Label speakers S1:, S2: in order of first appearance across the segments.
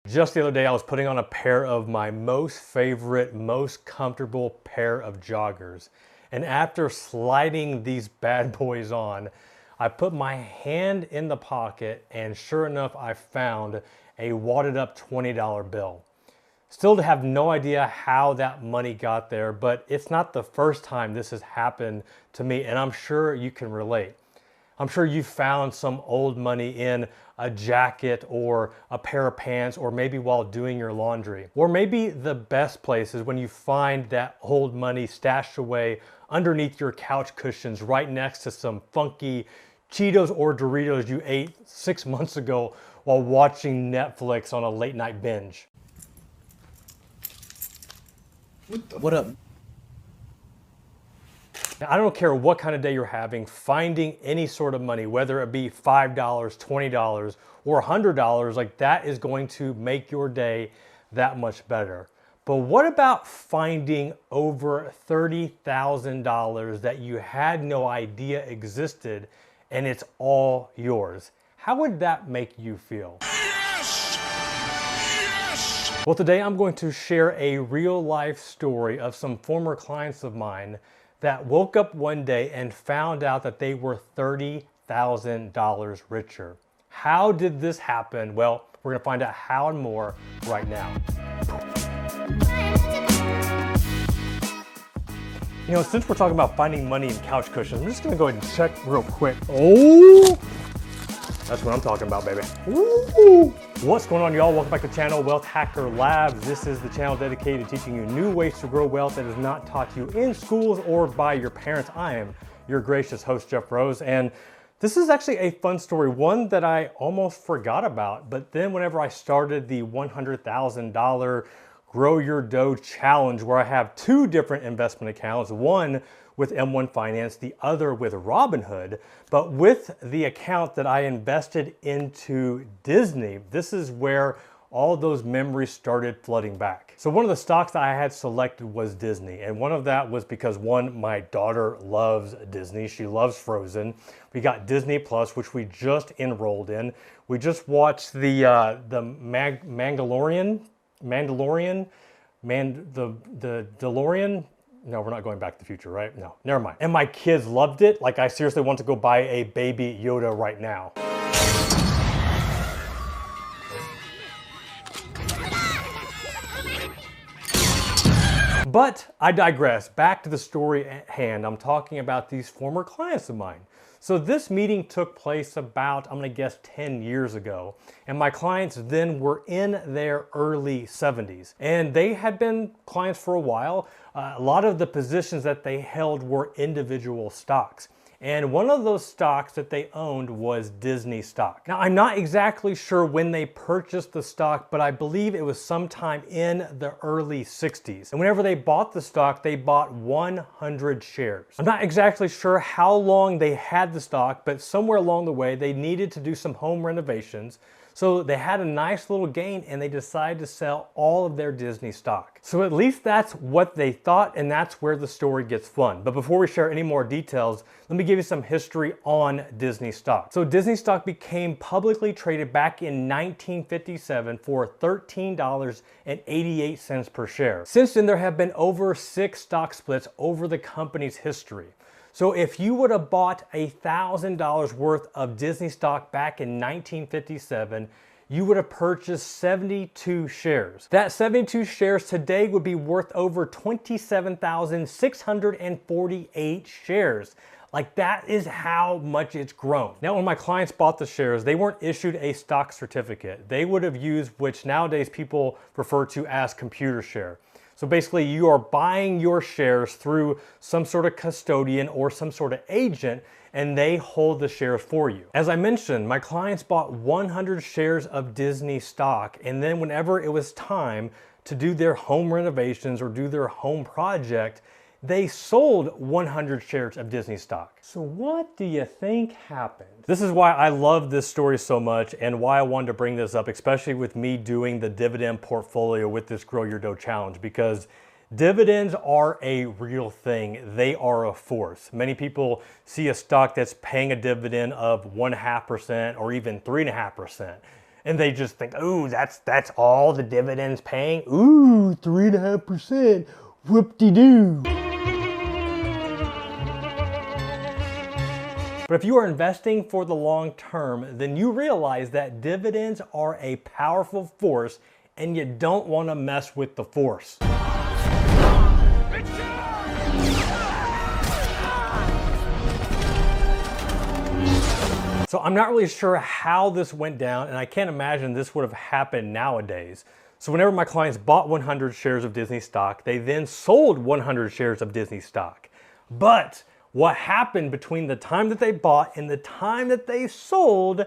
S1: Just the other day, I was putting on a pair of my most favorite, most comfortable pair of joggers. And after sliding these bad boys on, I put my hand in the pocket and sure enough, I found a wadded up $20 bill. Still have no idea how that money got there, but it's not the first time this has happened to me, and I'm sure you can relate. I'm sure you found some old money in a jacket or a pair of pants, or maybe while doing your laundry. Or maybe the best place is when you find that old money stashed away underneath your couch cushions right next to some funky Cheetos or Doritos you ate 6 months ago while watching Netflix on a late night binge.
S2: What up?
S1: Now, I don't care what kind of day you're having, finding any sort of money, whether it be $5, $20, or $100, like that is going to make your day that much better. But what about finding over $30,000 that you had no idea existed and it's all yours? How would that make you feel?
S3: Yes! Yes!
S1: Well, today I'm going to share a real life story of some former clients of mine that woke up one day and found out that they were $30,000 richer. How did this happen? Well, we're gonna find out how and more right now. You know, since we're talking about finding money in couch cushions, I'm just gonna go ahead and check real quick. Oh, that's what I'm talking about, baby. Ooh. What's going on, y'all? Welcome back to the channel, Wealth Hacker Labs. This is the channel dedicated to teaching you new ways to grow wealth that is not taught you in schools or by your parents. I am your gracious host, Jeff Rose, and this is actually a fun story, one that I almost forgot about, but then whenever I started the $100,000 Grow Your Dough Challenge, where I have two different investment accounts, one with M1 Finance, the other with Robinhood. But with the account that I invested into Disney, this is where all those memories started flooding back. So one of the stocks that I had selected was Disney. And one of that was because one, my daughter loves Disney. She loves Frozen. We got Disney Plus, which we just enrolled in. We just watched the DeLorean. No, we're not going back to the future, right? No, never mind. And my kids loved it. Like, I seriously want to go buy a baby Yoda right now. But I digress. Back to the story at hand. I'm talking about these former clients of mine. So this meeting took place about, I'm gonna guess 10 years ago. And my clients then were in their early 70s. And they had been clients for a while. A lot of the positions that they held were individual stocks. And one of those stocks that they owned was Disney stock. Now, I'm not exactly sure when they purchased the stock, but I believe it was sometime in the early 60s. And whenever they bought the stock, they bought 100 shares. I'm not exactly sure how long they had the stock, but somewhere along the way, they needed to do some home renovations. So they had a nice little gain and they decided to sell all of their Disney stock. So at least that's what they thought, and that's where the story gets fun. But before we share any more details, let me give you some history on Disney stock. So Disney stock became publicly traded back in 1957 for $13.88 per share. Since then, there have been over 6 stock splits over the company's history. So if you would have bought $1,000 worth of Disney stock back in 1957, you would have purchased 72 shares. That 72 shares today would be worth over 27,648 shares. Like, that is how much it's grown. Now, when my clients bought the shares, they weren't issued a stock certificate. They would have used, which nowadays people refer to as computer share. So basically, you are buying your shares through some sort of custodian or some sort of agent, and they hold the shares for you. As I mentioned, my clients bought 100 shares of Disney stock, and then whenever it was time to do their home renovations or do their home project, they sold 100 shares of Disney stock. So what do you think happened? This is why I love this story so much and why I wanted to bring this up, especially with me doing the dividend portfolio with this Grow Your Dough Challenge, because dividends are a real thing. They are a force. Many people see a stock that's paying a dividend of 1.5% or even 3.5%. And they just think, ooh, that's all the dividends paying? Ooh, 3.5%, whoop-de-doo. But if you are investing for the long term, then you realize that dividends are a powerful force and you don't want to mess with the force. So I'm not really sure how this went down, and I can't imagine this would have happened nowadays. So whenever my clients bought 100 shares of Disney stock, they then sold 100 shares of Disney stock. But what happened between the time that they bought and the time that they sold,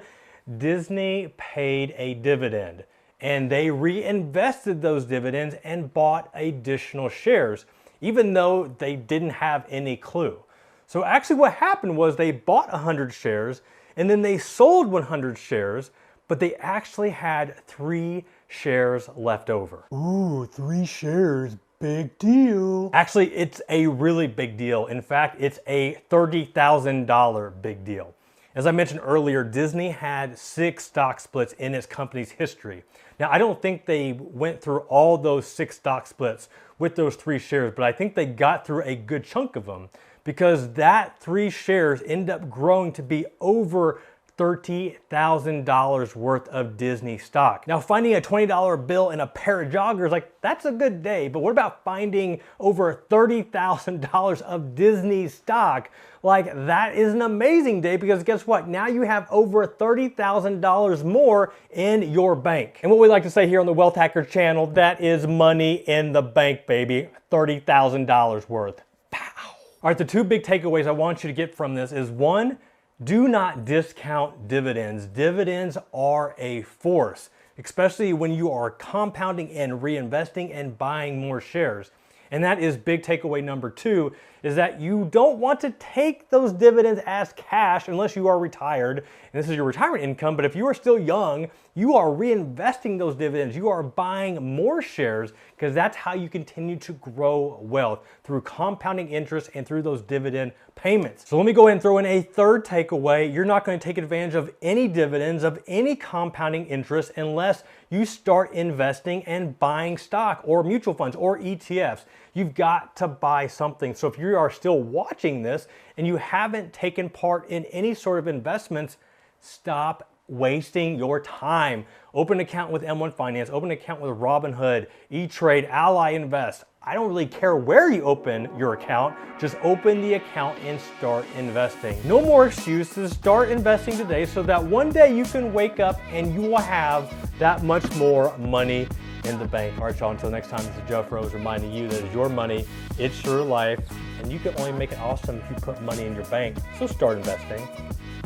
S1: Disney paid a dividend. And they reinvested those dividends and bought additional shares, even though they didn't have any clue. So actually what happened was they bought 100 shares and then they sold 100 shares, but they actually had 3 shares left over. Ooh, 3 shares, big deal. Actually, it's a really big deal. In fact, it's a $30,000 big deal. As I mentioned earlier, Disney had 6 stock splits in its company's history. Now, I don't think they went through all those 6 stock splits with those 3 shares, but I think they got through a good chunk of them because that 3 shares end up growing to be over $30,000 worth of Disney stock. Now, finding a $20 bill in a pair of joggers, like, that's a good day, but what about finding over $30,000 of Disney stock? Like, that is an amazing day because guess what? Now you have over $30,000 more in your bank. And what we like to say here on the Wealth Hacker channel, that is money in the bank, baby. $30,000 worth. Pow. All right, the 2 big takeaways I want you to get from this is 1, do not discount dividends. Dividends are a force, especially when you are compounding and reinvesting and buying more shares. And that is big takeaway number 2, is that you don't want to take those dividends as cash unless you are retired and this is your retirement income. But if you are still young, you are reinvesting those dividends. You are buying more shares because that's how you continue to grow wealth, through compounding interest and through those dividend payments. So let me go ahead and throw in a 3rd takeaway. You're not going to take advantage of any dividends, of any compounding interest, unless you start investing and buying stock or mutual funds or ETFs. You've got to buy something. So if you are still watching this and you haven't taken part in any sort of investments, stop wasting your time. Open an account with M1 Finance, open an account with Robinhood, E-Trade, Ally Invest. I don't really care where you open your account, just open the account and start investing. No more excuses, start investing today so that one day you can wake up and you will have that much more money in the bank. All right, y'all, until next time, this is Jeff Rose reminding you that it's your money, it's your life, and you can only make it awesome if you put money in your bank. So start investing.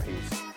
S1: Peace.